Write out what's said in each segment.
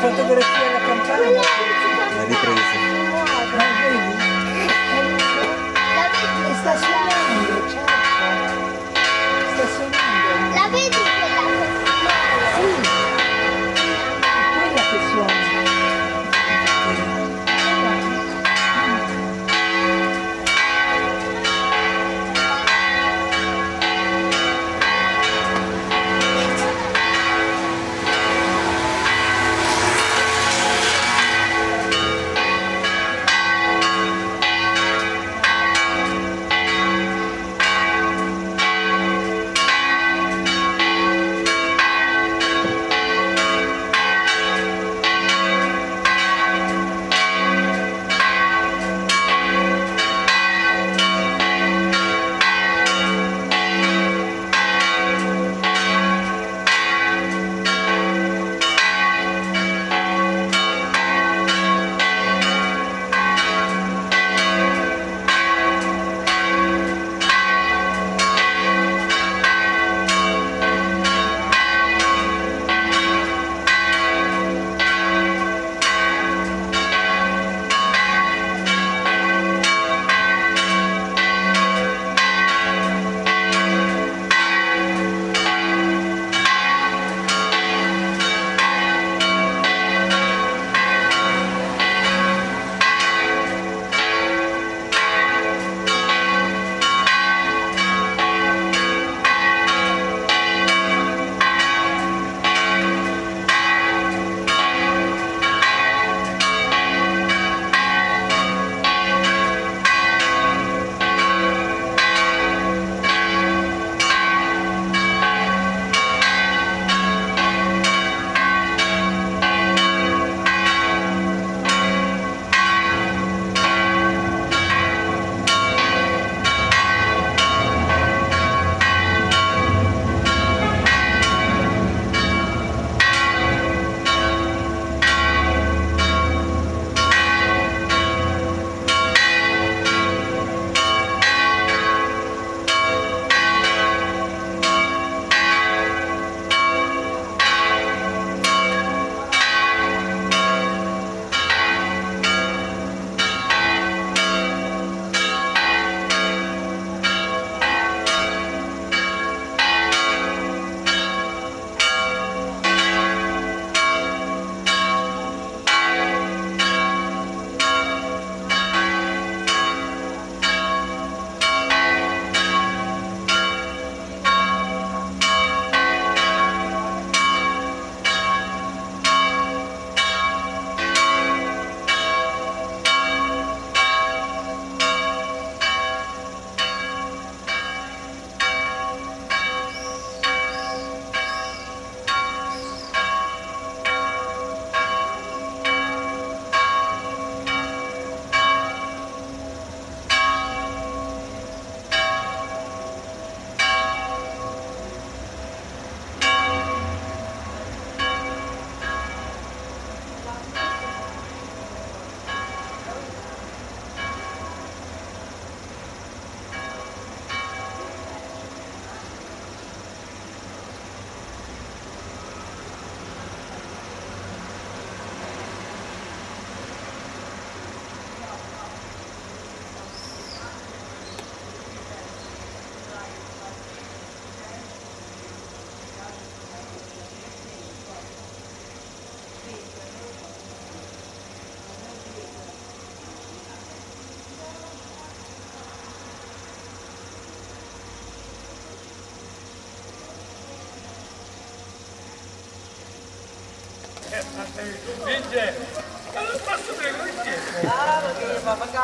fotografia alla campana, la ripresa. Ma vedi? Sta suonando, certo. Sta suonando. La vedi quella che suona? Sì. Quella che suona.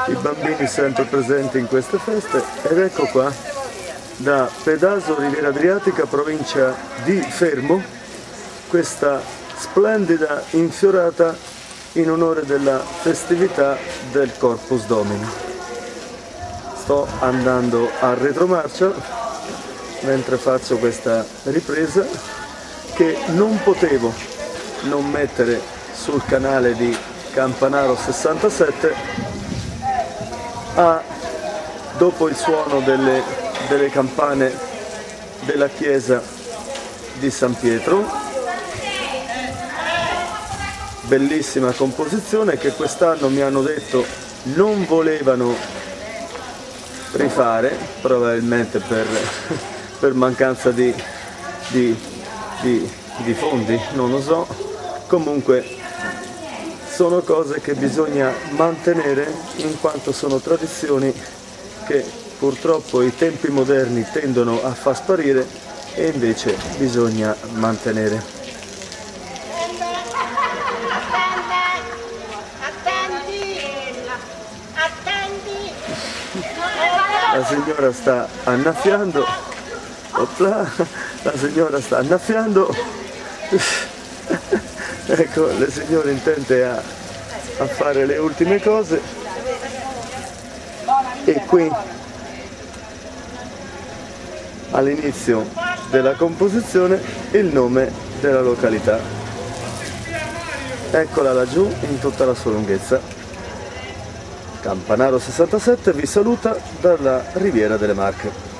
I bambini sempre presenti in queste feste, ed ecco qua, da Pedaso, Riviera Adriatica, provincia di Fermo, questa splendida infiorata in onore della festività del Corpus Domini. Sto andando a retromarcia mentre faccio questa ripresa che non potevo non mettere sul canale di Campanaro 67 dopo il suono delle campane della chiesa di S.Pietro. Bellissima composizione che quest'anno mi hanno detto non volevano rifare, probabilmente per mancanza di fondi, non lo so. Comunque sono cose che bisogna mantenere in quanto sono tradizioni che purtroppo i tempi moderni tendono a far sparire e invece bisogna mantenere. La signora sta annaffiando, opla, la signora sta annaffiando, ecco le signore intente a fare le ultime cose, e qui all'inizio della composizione il nome della località, eccola laggiù in tutta la sua lunghezza. Campanaro 67 vi saluta dalla Riviera delle Marche.